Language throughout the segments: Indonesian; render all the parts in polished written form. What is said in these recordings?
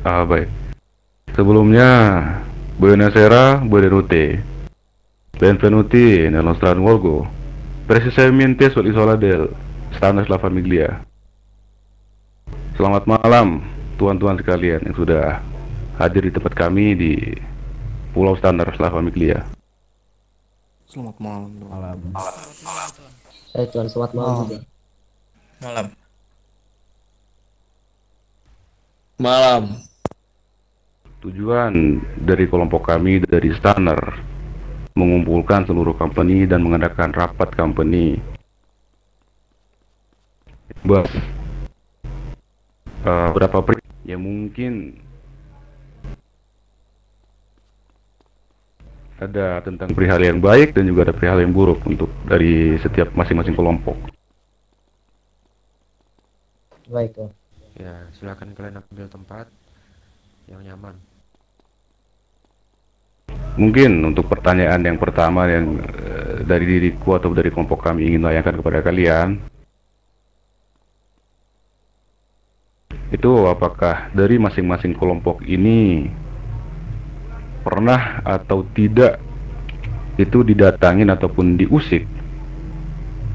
Baik. Sebelumnya, buonasera, buonanotte, benvenuti nel nostro luogo. Precisamente sull'isola del Stanos La Famiglia. Selamat malam, tuan-tuan sekalian yang sudah hadir di tempat kami di Pulau Standar La Famiglia. Selamat malam, Tuan. Malam. Selamat malam, Tuan. Tuan, selamat malam Malam. juga. Malam. Malam. Tujuan dari kelompok kami dari Standar mengumpulkan seluruh company dan mengadakan rapat company. Bahas berapa yang mungkin ada tentang perihal yang baik dan juga ada perihal yang buruk untuk dari setiap masing-masing kelompok. Baik, Tuan. Ya, silakan kalian ambil tempat yang nyaman. Mungkin untuk pertanyaan yang pertama yang dari diriku atau dari kelompok kami ingin tanyakan kepada kalian, itu apakah dari masing-masing kelompok ini pernah atau tidak itu didatangin ataupun diusik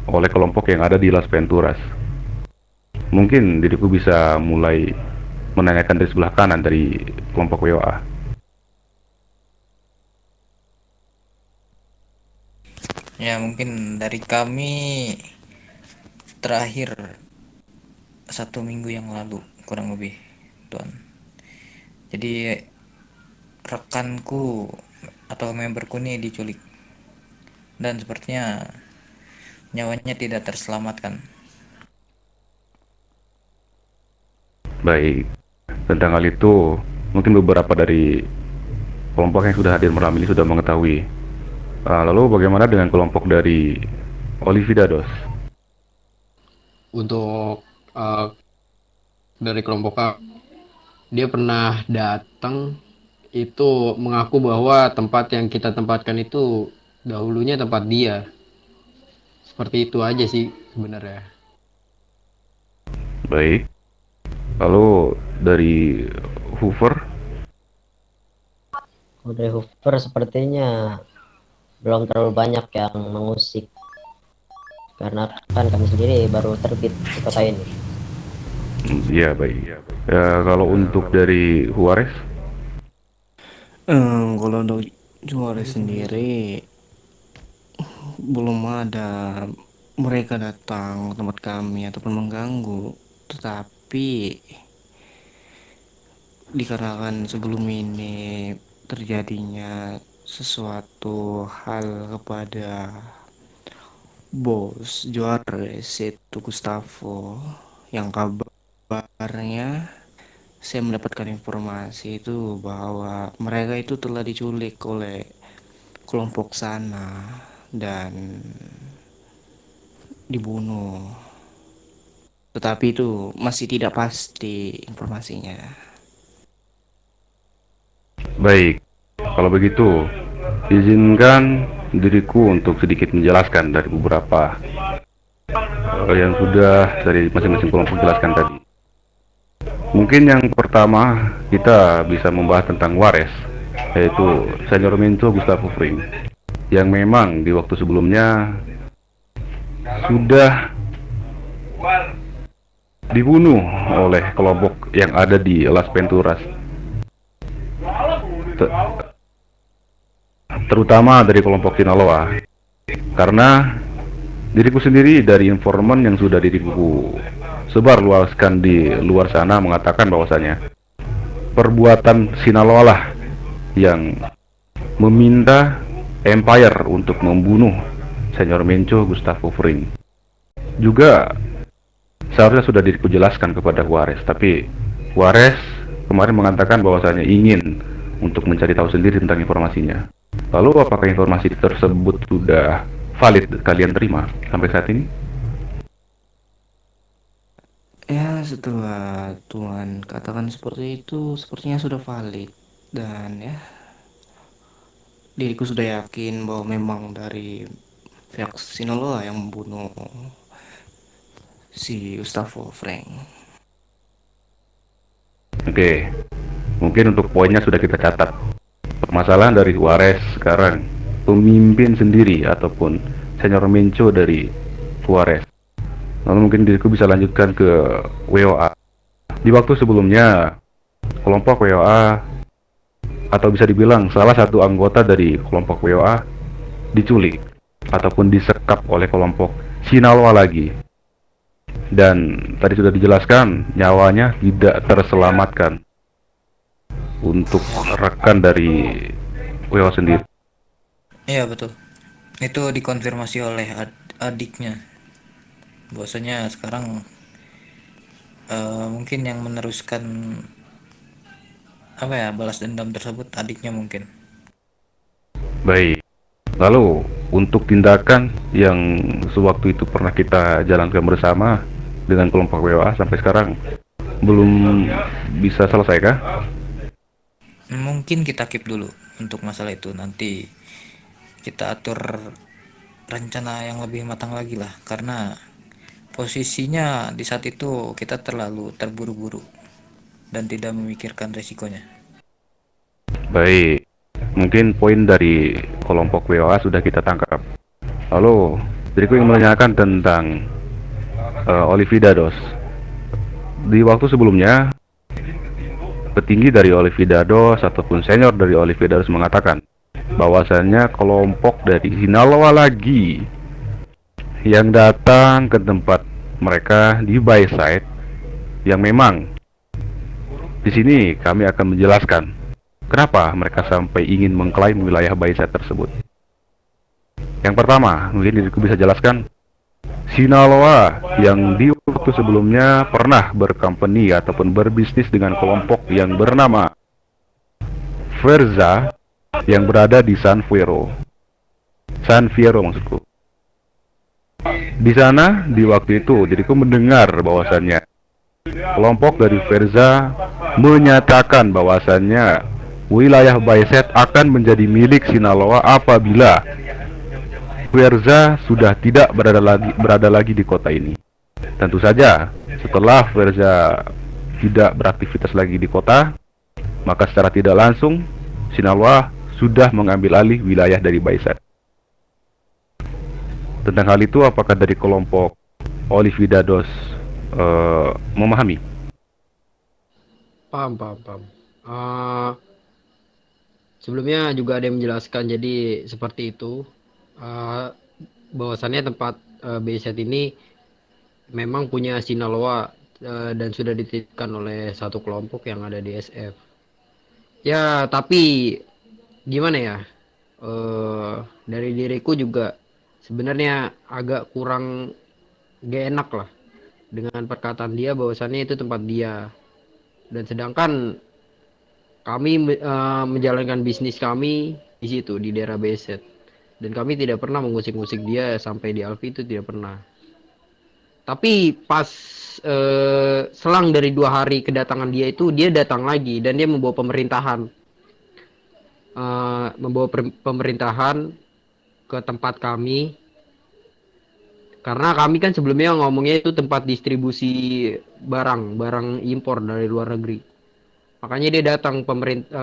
oleh kelompok yang ada di Las Venturas? Mungkin diriku bisa mulai menanyakan dari sebelah kanan dari kelompok WOA. Ya, mungkin dari kami terakhir 1 minggu yang lalu, kurang lebih, Tuan. Jadi rekanku atau memberku nih diculik dan sepertinya nyawanya tidak terselamatkan. Baik, tentang hal itu mungkin beberapa dari kelompok yang sudah hadir malam ini sudah mengetahui. Lalu bagaimana dengan kelompok dari Olividados? Untuk dari kelompok A, dia pernah datang itu mengaku bahwa tempat yang kita tempatkan itu dahulunya tempat dia. Seperti itu aja sih sebenarnya. Baik. Lalu dari Hoover? Udah Hoover sepertinya belum terlalu banyak yang mengusik. Karena kan kami sendiri baru terbit di kota ini. Iya, baik. Kalau untuk dari Juarez? Kalau untuk juara sendiri belum ada mereka datang ke tempat kami ataupun mengganggu, tetapi dikarenakan sebelum ini terjadinya sesuatu hal kepada bos Juarez yaitu Gustavo, yang kabarnya saya mendapatkan informasi itu bahwa mereka itu telah diculik oleh kelompok sana dan dibunuh, tetapi itu masih tidak pasti informasinya. Baik. Kalau begitu, izinkan diriku untuk sedikit menjelaskan dari beberapa yang sudah dari masing-masing kelompok jelaskan tadi. Mungkin yang pertama kita bisa membahas tentang Juarez, yaitu Senior Menco Gustavo Fring, yang memang di waktu sebelumnya sudah dibunuh oleh kelompok yang ada di Las Venturas, terutama dari kelompok Sinaloa. Karena diriku sendiri dari informan yang sudah diriku sebar luaskan di luar sana mengatakan bahwasanya perbuatan Sinaloa lah yang meminta Empire untuk membunuh Senior Menco Gustavo Fring. Juga seharusnya sudah diriku jelaskan kepada Juarez, tapi Juarez kemarin mengatakan bahwasanya ingin untuk mencari tahu sendiri tentang informasinya. Lalu apakah informasi tersebut sudah valid kalian terima sampai saat ini? Ya, setelah Tuhan katakan seperti itu, sepertinya sudah valid. Dan ya, diriku sudah yakin bahwa memang dari pihak Sinaloa yang membunuh si Gustavo Fring. Oke, Mungkin untuk poinnya sudah kita catat. Permasalahan dari Juarez sekarang, pemimpin sendiri ataupun senior menco dari Juarez. Lalu mungkin diriku bisa lanjutkan ke WOA. Di waktu sebelumnya, kelompok WOA atau bisa dibilang salah satu anggota dari kelompok WOA diculik ataupun disekap oleh kelompok Sinaloa lagi. Dan tadi sudah dijelaskan nyawanya tidak terselamatkan untuk rekan dari WOA sendiri. Iya betul. Itu dikonfirmasi oleh adiknya. Bahwasanya sekarang mungkin yang meneruskan balas dendam tersebut adiknya mungkin. Baik. Lalu untuk tindakan yang sewaktu itu pernah kita jalankan bersama dengan kelompok WOA sampai sekarang belum bisa selesai kah? Mungkin kita keep dulu untuk masalah itu, nanti kita atur rencana yang lebih matang lagi lah, karena posisinya di saat itu kita terlalu terburu-buru dan tidak memikirkan resikonya. Baik, mungkin poin dari kelompok WOA sudah kita tangkap. Lalu diriku ingin menanyakan tentang Olividados. Di waktu sebelumnya, petinggi dari Olividados ataupun senior dari Olividados mengatakan bahwasannya kelompok dari Sinaloa lagi yang datang ke tempat mereka di Bayside, yang memang di sini kami akan menjelaskan kenapa mereka sampai ingin mengklaim wilayah Bayside tersebut. Yang pertama, mungkin diriku bisa jelaskan, Sinaloa yang di waktu sebelumnya pernah bercompany ataupun berbisnis dengan kelompok yang bernama Verza yang berada di San Fierro maksudku. Di sana di waktu itu diriku mendengar bahwasannya kelompok dari Verza menyatakan bahwasannya wilayah Bayside akan menjadi milik Sinaloa apabila Verza sudah tidak berada lagi di kota ini. Tentu saja, setelah Verza tidak beraktivitas lagi di kota, maka secara tidak langsung Sinaloa sudah mengambil alih wilayah dari Bayside. Tentang hal itu, apakah dari kelompok Olividados memahami? Paham. Sebelumnya juga ada yang menjelaskan, jadi seperti itu. Bahwasannya tempat BZ ini memang punya Sinaloa dan sudah dititipkan oleh satu kelompok yang ada di SF. Ya, tapi gimana ya? Dari diriku juga sebenarnya agak kurang gak enak lah dengan perkataan dia bahwasannya itu tempat dia. Dan sedangkan kami menjalankan bisnis kami di situ di daerah Beset. Dan kami tidak pernah mengusik-usik dia sampai di Alfi, itu tidak pernah. Tapi pas selang dari 2 hari kedatangan dia itu, dia datang lagi dan dia membawa pemerintahan. Pemerintahan ke tempat kami. Karena kami kan sebelumnya ngomongnya itu tempat distribusi barang impor dari luar negeri. Makanya dia datang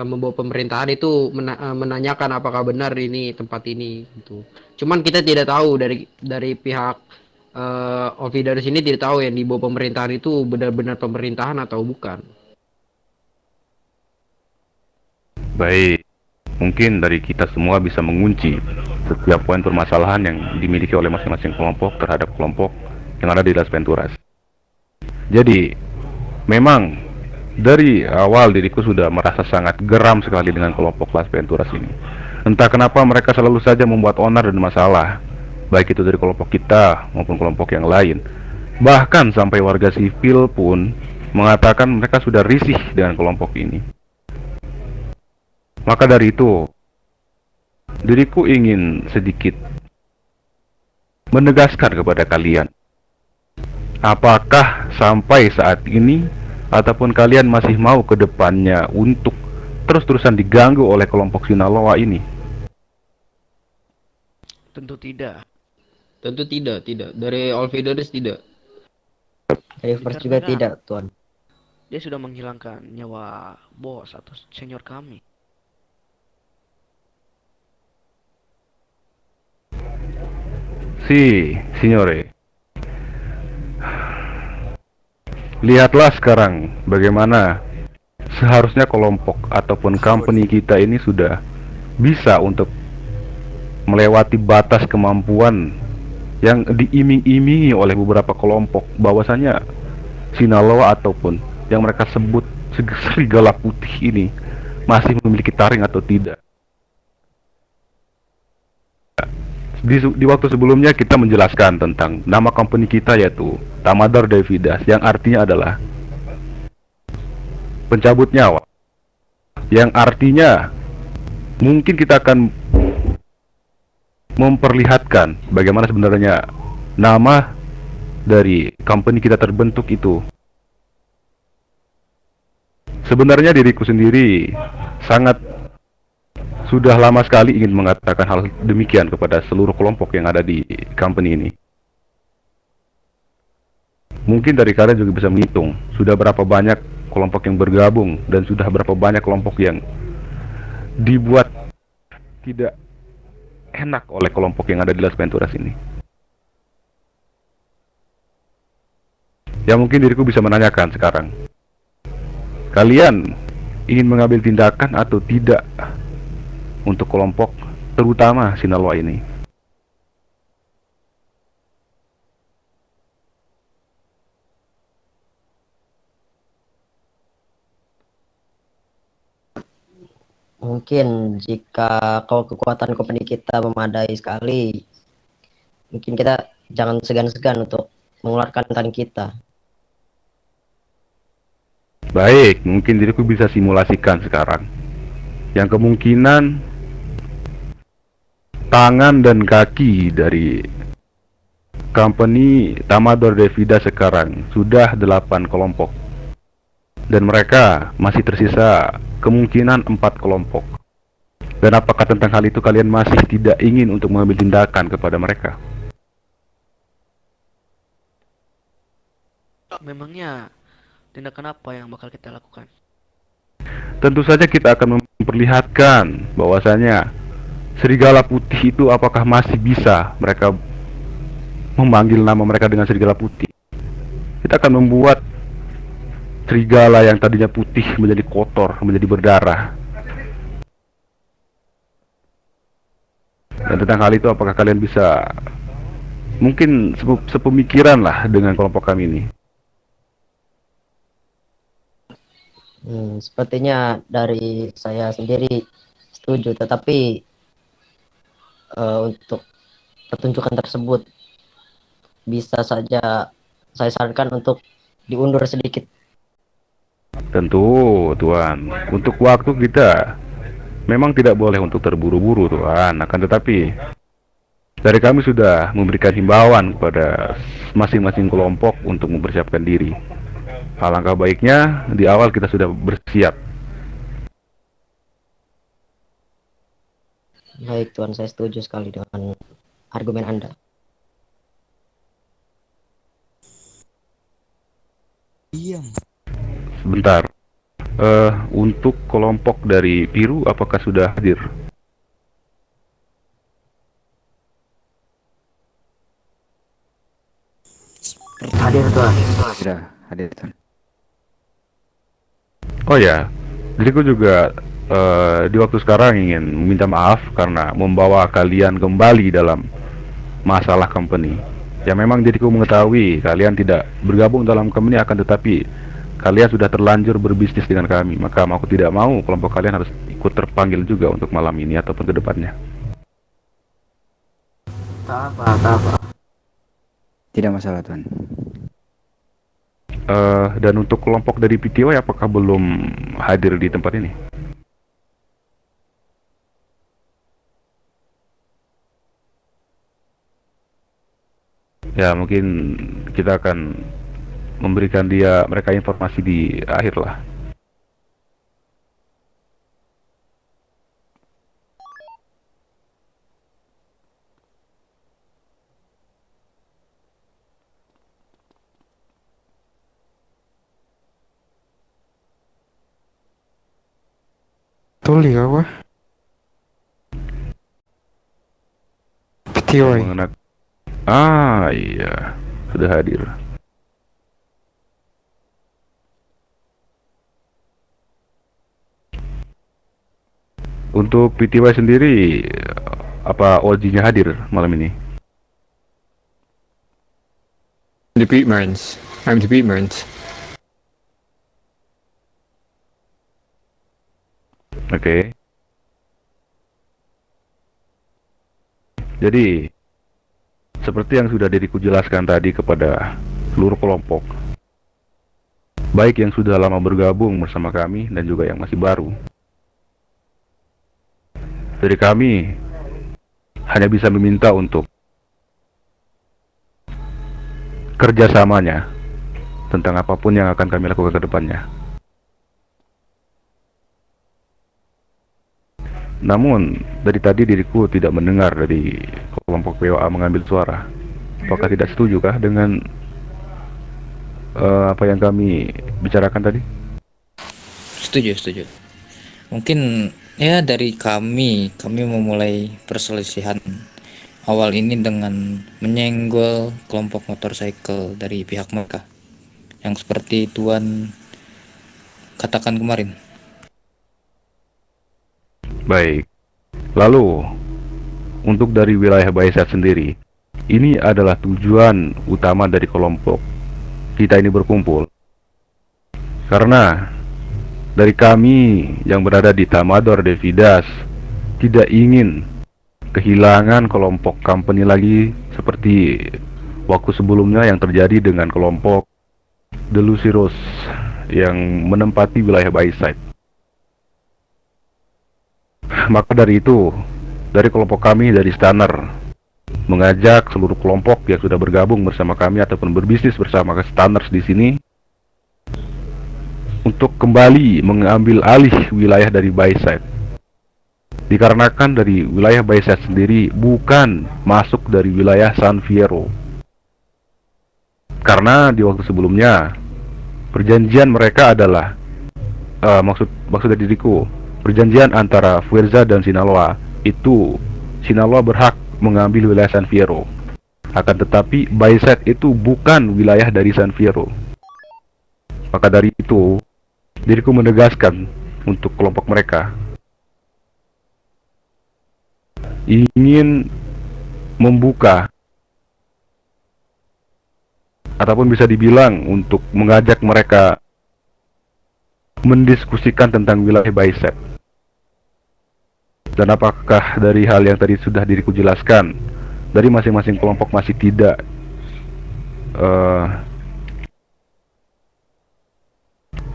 membawa pemerintahan itu menanyakan apakah benar ini tempat ini gitu. Cuman kita tidak tahu dari pihak Ovi dari sini tidak tahu yang dibawa pemerintahan itu benar-benar pemerintahan atau bukan. Baik, mungkin dari kita semua bisa mengunci setiap poin permasalahan yang dimiliki oleh masing-masing kelompok terhadap kelompok yang ada di Las Venturas. Jadi, memang dari awal diriku sudah merasa sangat geram sekali dengan kelompok Las Venturas ini. Entah kenapa mereka selalu saja membuat onar dan masalah, baik itu dari kelompok kita maupun kelompok yang lain. Bahkan sampai warga sipil pun mengatakan mereka sudah risih dengan kelompok ini. Maka dari itu, diriku ingin sedikit menegaskan kepada kalian, apakah sampai saat ini ataupun kalian masih mau ke depannya untuk terus-terusan diganggu oleh kelompok Sinaloa ini? Tentu tidak. Tentu tidak. Dari Olvidaris tidak. Dari First juga tidak, Tuan. Dia sudah menghilangkan nyawa bos atau senior kami. Signore, lihatlah sekarang bagaimana seharusnya kelompok ataupun company kita ini sudah bisa untuk melewati batas kemampuan yang diiming-imingi oleh beberapa kelompok bahwasanya Sinaloa ataupun yang mereka sebut serigala putih ini masih memiliki taring atau tidak. Di waktu sebelumnya kita menjelaskan tentang nama company kita yaitu Tamador de Vidas yang artinya adalah pencabut nyawa. Yang artinya mungkin kita akan memperlihatkan bagaimana sebenarnya nama dari company kita terbentuk itu. Sebenarnya diriku sendiri sangat sudah lama sekali ingin mengatakan hal demikian kepada seluruh kelompok yang ada di company ini. Mungkin dari kalian juga bisa menghitung sudah berapa banyak kelompok yang bergabung dan sudah berapa banyak kelompok yang dibuat tidak enak oleh kelompok yang ada di Las Venturas ini. Ya mungkin diriku bisa menanyakan sekarang, kalian ingin mengambil tindakan atau tidak untuk kelompok terutama Sinaloa ini? Mungkin jika kalau kekuatan company kita memadai sekali, mungkin kita jangan segan-segan untuk mengeluarkan taring kita. Baik, mungkin diriku bisa simulasikan sekarang. Yang kemungkinan tangan dan kaki dari company Tamador de Vida sekarang sudah 8 kelompok. Dan mereka masih tersisa kemungkinan 4 kelompok. Dan apakah tentang hal itu kalian masih tidak ingin untuk mengambil tindakan kepada mereka? Memangnya tindakan apa yang bakal kita lakukan? Tentu saja kita akan memperlihatkan bahwasanya serigala putih itu apakah masih bisa mereka memanggil nama mereka dengan serigala putih. Kita akan membuat serigala yang tadinya putih menjadi kotor, menjadi berdarah. Dan tentang hal itu apakah kalian bisa mungkin sepemikiran lah dengan kelompok kami ini? Sepertinya dari saya sendiri setuju, tetapi untuk pertunjukan tersebut bisa saja saya sarankan untuk diundur sedikit. Tentu, Tuan. Untuk waktu kita memang tidak boleh untuk terburu-buru, Tuan. Akan tetapi dari kami sudah memberikan himbauan kepada masing-masing kelompok untuk mempersiapkan diri. Alangkah baiknya di awal kita sudah bersiap. Baik Tuan, saya setuju sekali dengan argumen Anda. Diam. Sebentar. Untuk kelompok dari biru apakah sudah hadir? Hadir Tuan. Sudah hadir Tuan. Oh ya, diriku juga di waktu sekarang ingin meminta maaf karena membawa kalian kembali dalam masalah company. Ya memang diriku mengetahui kalian tidak bergabung dalam company, akan tetapi kalian sudah terlanjur berbisnis dengan kami. Maka aku tidak mau kelompok kalian harus ikut terpanggil juga untuk malam ini ataupun ke depannya. Tak apa. Tidak masalah Tuan. Dan untuk kelompok dari PTY apakah belum hadir di tempat ini? Ya mungkin kita akan memberikan mereka informasi di akhir lah. Tuli apa? yang PTY. mengenak. Ah iya, sudah hadir. Untuk PTY sendiri, apa OG-nya hadir malam ini? The Beatmans. I'm the Beatmans. Oke. Jadi, seperti yang sudah diriku jelaskan tadi kepada seluruh kelompok, baik yang sudah lama bergabung bersama kami dan juga yang masih baru, dari kami hanya bisa meminta untuk kerjasamanya tentang apapun yang akan kami lakukan ke depannya. Namun, dari tadi diriku tidak mendengar dari kelompok POA mengambil suara. Apakah tidak setuju kah dengan apa yang kami bicarakan tadi? Setuju. Mungkin ya dari kami memulai perselisihan awal ini dengan menyenggol kelompok motorcycle dari pihak mereka yang seperti Tuan katakan kemarin. Baik. Lalu, untuk dari wilayah Baisat sendiri, ini adalah tujuan utama dari kelompok kita ini berkumpul. Karena dari kami yang berada di Tamador Devidas tidak ingin kehilangan kelompok company lagi seperti waktu sebelumnya yang terjadi dengan kelompok Delusiros yang menempati wilayah Bayside. Maka dari itu, dari kelompok kami dari Stunner mengajak seluruh kelompok yang sudah bergabung bersama kami ataupun berbisnis bersama Stunners di sini untuk kembali mengambil alih wilayah dari Bayside. Dikarenakan dari wilayah Bayside sendiri bukan masuk dari wilayah San Fierro. Karena di waktu sebelumnya perjanjian mereka adalah maksud dari diriku, perjanjian antara Fuerza dan Sinaloa itu Sinaloa berhak mengambil wilayah San Fierro. Akan tetapi Bayside itu bukan wilayah dari San Fierro. Maka dari itu diriku menegaskan untuk kelompok mereka ingin membuka ataupun bisa dibilang untuk mengajak mereka mendiskusikan tentang wilayah Bayside. Dan apakah dari hal yang tadi sudah diriku jelaskan, dari masing-masing kelompok masih tidak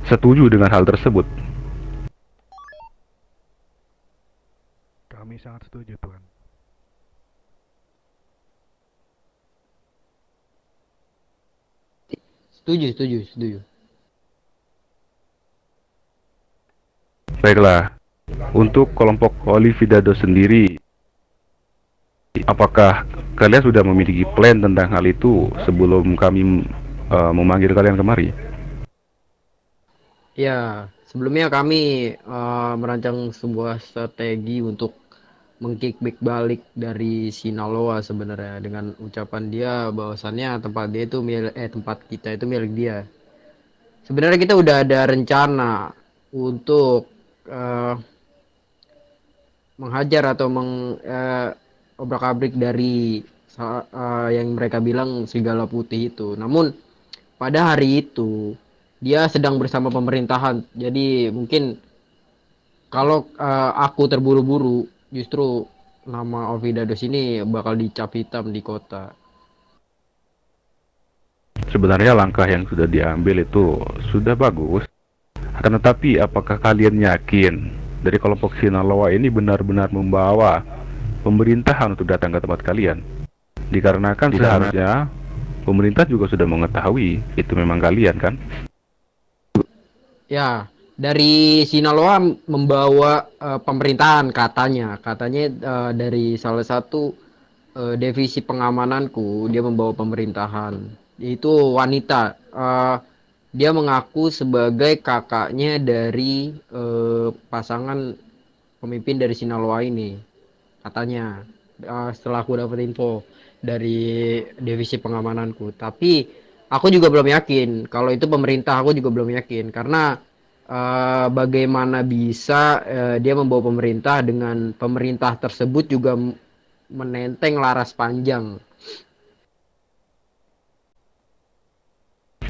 setuju dengan hal tersebut? Kami sangat setuju, Tuan. Setuju. Baiklah, untuk kelompok Olividado sendiri, apakah kalian sudah memiliki plan tentang hal itu sebelum kami memanggil kalian kemari? Ya, sebelumnya kami merancang sebuah strategi untuk mengkickback balik dari Sinaloa sebenarnya dengan ucapan dia bahwasannya tempat kita itu milik dia. Sebenarnya kita udah ada rencana untuk menghajar atau obrak-abrik dari yang mereka bilang serigala putih itu. Namun pada hari itu dia sedang bersama pemerintahan. Jadi mungkin kalau aku terburu-buru, justru nama Ovidados ini bakal dicap hitam di kota. Sebenarnya langkah yang sudah diambil itu sudah bagus. Akan tetapi apakah kalian yakin dari kelompok Sinaloa ini benar-benar membawa pemerintahan untuk datang ke tempat kalian? Dikarenakan seharusnya pemerintah juga sudah mengetahui itu memang kalian kan? Ya, dari Sinaloa membawa pemerintahan katanya dari salah satu divisi pengamananku dia membawa pemerintahan. Itu wanita. Dia mengaku sebagai kakaknya dari pasangan pemimpin dari Sinaloa ini, katanya. Setelah aku dapat info dari divisi pengamananku. Tapi aku juga belum yakin kalau itu pemerintah, aku juga belum yakin karena bagaimana bisa dia membawa pemerintah dengan pemerintah tersebut juga menenteng laras panjang.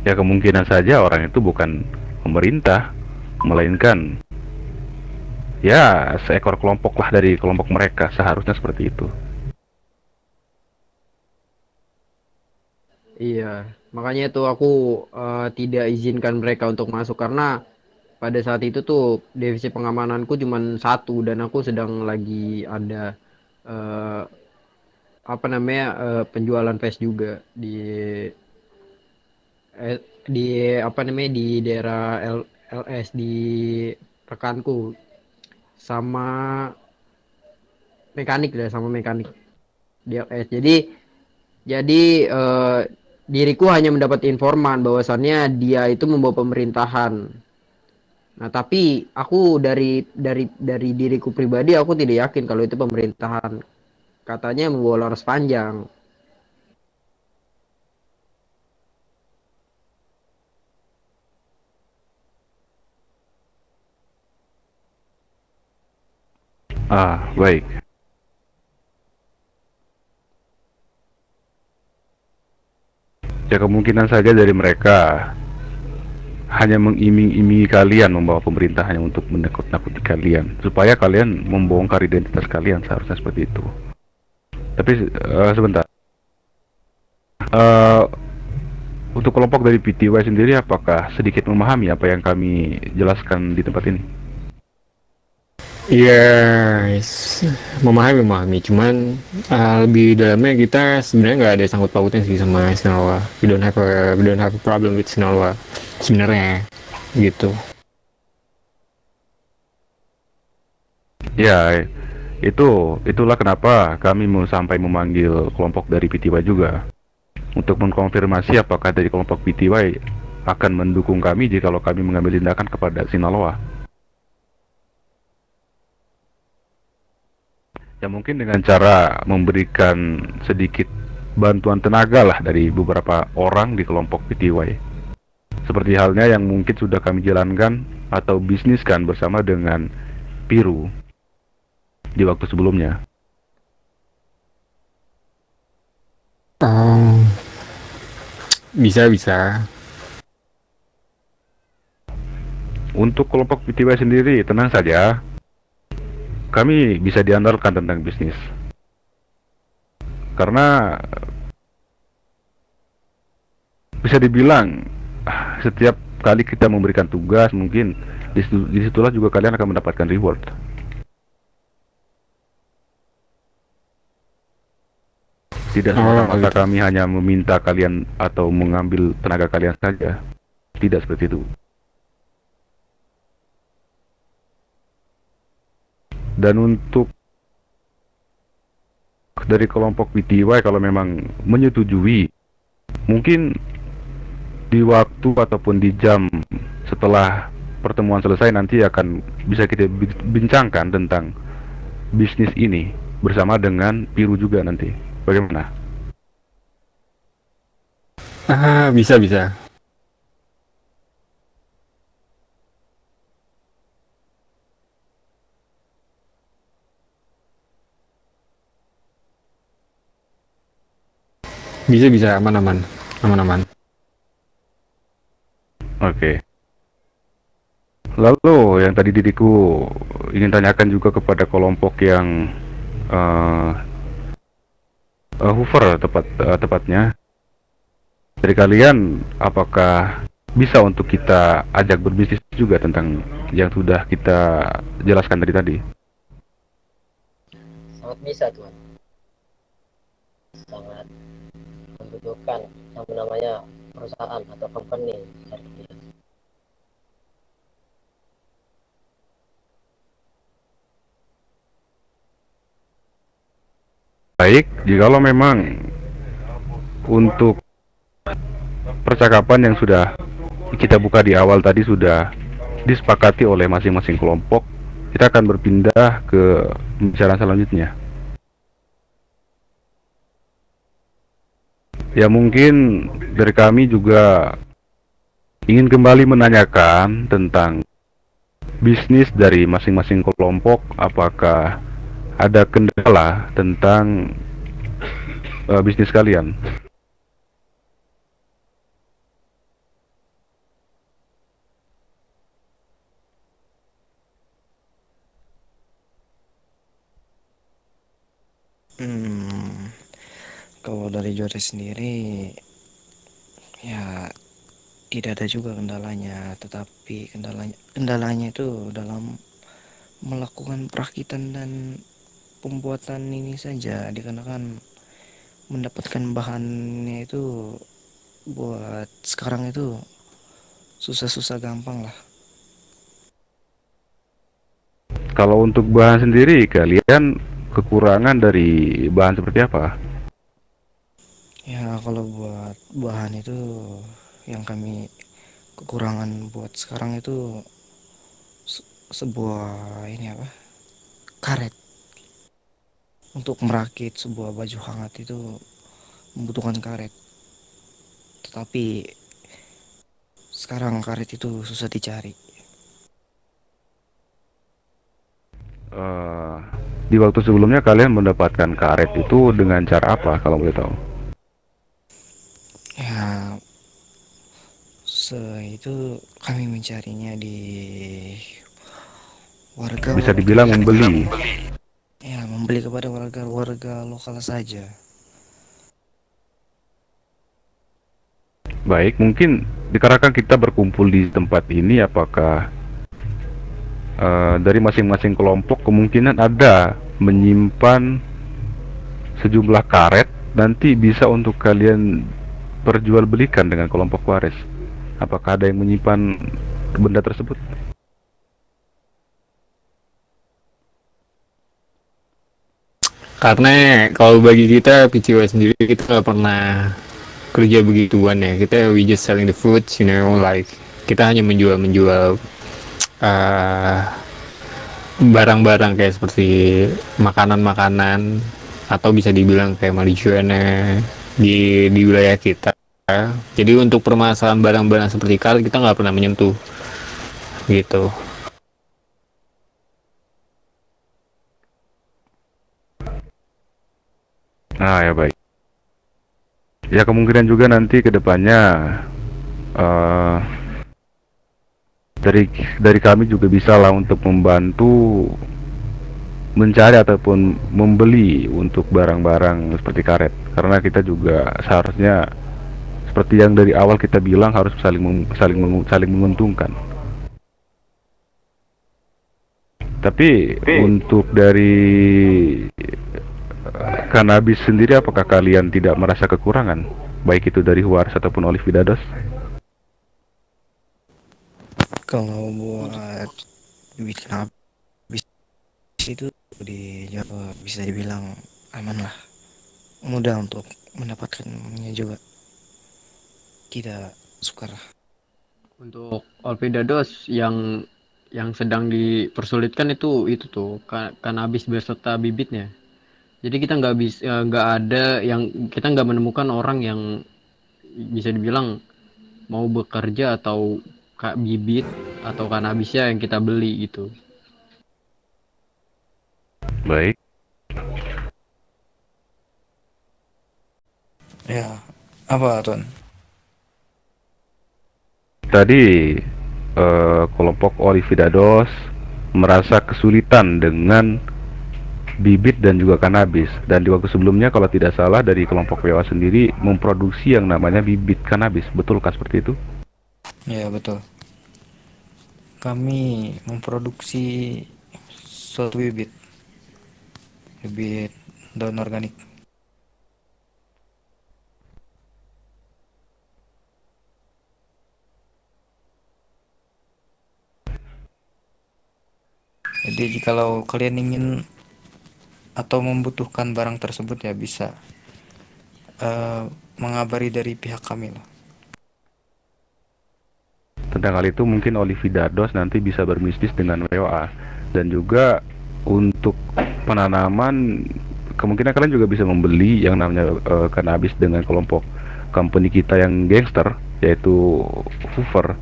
Ya kemungkinan saja orang itu bukan pemerintah, melainkan ya seekor kelompok lah dari kelompok mereka, seharusnya seperti itu. Iya, makanya itu aku tidak izinkan mereka untuk masuk karena pada saat itu tuh divisi pengamananku cuma satu dan aku sedang lagi ada eh, apa namanya penjualan face juga di apa namanya di daerah LS di rekanku sama mekanik deh sama mekanik di LS. Jadi diriku hanya mendapat informan bahwasannya dia itu membawa pemerintahan. Nah, tapi aku dari diriku pribadi aku tidak yakin kalau itu pemerintahan. Katanya membawa laras panjang. Baik. Ya kemungkinan saja dari mereka hanya mengiming-imingi kalian membawa pemerintahan hanya untuk menakut-nakuti kalian supaya kalian membongkar identitas kalian, seharusnya seperti itu. Tapi sebentar, Eh, untuk kelompok dari PTY sendiri apakah sedikit memahami apa yang kami jelaskan di tempat ini? Yes, memahami. Cuman lebih dalamnya kita sebenarnya nggak ada sangkut pautnya sih sama Sinaloa. We don't have a problem with Sinaloa sebenarnya, gitu. Ya, itulah kenapa kami mau sampai memanggil kelompok dari PTY juga untuk mengkonfirmasi apakah dari kelompok PTY akan mendukung kami jikalau kami mengambil tindakan kepada Sinaloa. Ya mungkin dengan cara memberikan sedikit bantuan tenaga lah dari beberapa orang di kelompok PTY. Seperti halnya yang mungkin sudah kami jalankan atau bisniskan bersama dengan Piru di waktu sebelumnya. Bisa. Untuk kelompok PTY sendiri, tenang saja. Kami bisa diandalkan tentang bisnis. Karena bisa dibilang setiap kali kita memberikan tugas, mungkin disitulah juga kalian akan mendapatkan reward. Tidak semata-mata kami hanya meminta kalian atau mengambil tenaga kalian saja. Tidak seperti itu. Dan untuk dari kelompok PTY, kalau memang menyetujui, mungkin di waktu ataupun di jam setelah pertemuan selesai nanti akan bisa kita bincangkan tentang bisnis ini bersama dengan Piru juga nanti. Bagaimana? Bisa. Bisa, aman. Oke. Lalu yang tadi diriku ingin tanyakan juga kepada kelompok yang Hoover tepatnya. Dari kalian, apakah bisa untuk kita ajak berbisnis juga tentang yang sudah kita jelaskan tadi? Sangat bisa, Tuan. Sangat membutuhkan yang namanya perusahaan atau company dari dia. Baik, jikalau memang untuk percakapan yang sudah kita buka di awal tadi sudah disepakati oleh masing-masing kelompok, kita akan berpindah ke pembicaraan selanjutnya. Ya mungkin dari kami juga ingin kembali menanyakan tentang bisnis dari masing-masing kelompok, apakah ada kendala tentang bisnis kalian? Kalau dari Jore sendiri, ya tidak ada juga kendalanya, tetapi kendalanya itu dalam melakukan perakitan dan pembuatan ini saja, dikarenakan mendapatkan bahannya itu buat sekarang itu susah-susah gampang lah. Kalau untuk bahan sendiri, kalian kekurangan dari bahan seperti apa? Ya kalau buat bahan itu yang kami kekurangan buat sekarang itu sebuah ini apa, karet. Untuk merakit sebuah baju hangat itu membutuhkan karet, tetapi sekarang karet itu susah dicari. Di waktu sebelumnya kalian mendapatkan karet itu dengan cara apa kalau boleh tahu? Ya itu kami mencarinya di warga. Bisa dibilang membeli. Ya, membeli kepada warga lokal saja. Baik, mungkin dikarenakan kita berkumpul di tempat ini, apakah dari masing-masing kelompok kemungkinan ada menyimpan sejumlah karet nanti bisa untuk kalian perjualbelikan dengan kelompok waris? Apakah ada yang menyimpan benda tersebut? Karena kalau bagi kita PCW sendiri, kita nggak pernah kerja begituan ya. Kita we just selling the fruits, you know, like kita hanya menjual uh, barang-barang kayak seperti makanan-makanan, atau bisa dibilang kayak marijuana di wilayah kita. Jadi untuk permasalahan barang-barang seperti karet kita nggak pernah menyentuh gitu. Ah ya baik. Ya kemungkinan juga nanti kedepannya uh, dari kami juga bisa lah untuk membantu mencari ataupun membeli untuk barang-barang seperti karet, karena kita juga seharusnya seperti yang dari awal kita bilang harus saling menguntungkan. Tapi untuk dari kanabis sendiri, apakah kalian tidak merasa kekurangan, baik itu dari Huaris ataupun Olividados? Kalau buat bibit kanabis itu di Jawa bisa dibilang aman lah, mudah untuk mendapatkannya juga, tidak sukar. Untuk Olpidados yang sedang dipersulitkan itu tuh kanabis beserta bibitnya. Jadi kita nggak ada yang kita nggak menemukan orang yang bisa dibilang mau bekerja atau bibit atau kanabisnya yang kita beli gitu. Baik. Ya, apa Tuan? Tadi kelompok Olividados merasa kesulitan dengan bibit dan juga kanabis, dan di waktu sebelumnya kalau tidak salah dari kelompok WA sendiri memproduksi yang namanya bibit kanabis, betulkah seperti itu? Ya betul. Kami memproduksi suatu bibit daun organik. Jadi jikalau kalian ingin atau membutuhkan barang tersebut ya bisa mengabari dari pihak kami lah. Tentang hal itu mungkin Olividados nanti bisa berbisnis dengan WA. Dan juga untuk penanaman, kemungkinan kalian juga bisa membeli yang namanya cannabis dengan kelompok company kita yang gangster, yaitu Hoover.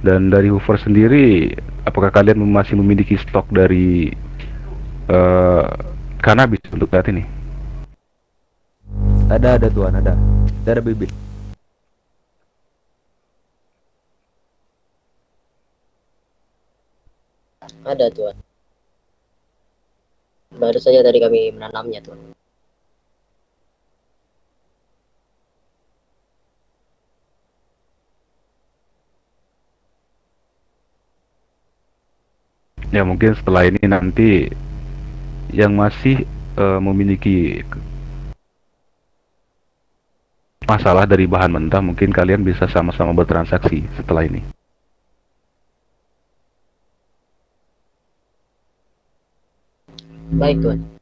Dan dari Hoover sendiri, apakah kalian masih memiliki stok dari cannabis untuk saat ini? Ada Tuan, ada. Ada bibit. Ada Tuan. Baru saja tadi kami menanamnya Tuan. Ya mungkin setelah ini nanti yang masih memiliki masalah dari bahan mentah, mungkin kalian bisa sama-sama bertransaksi setelah ini. Baik Tuan.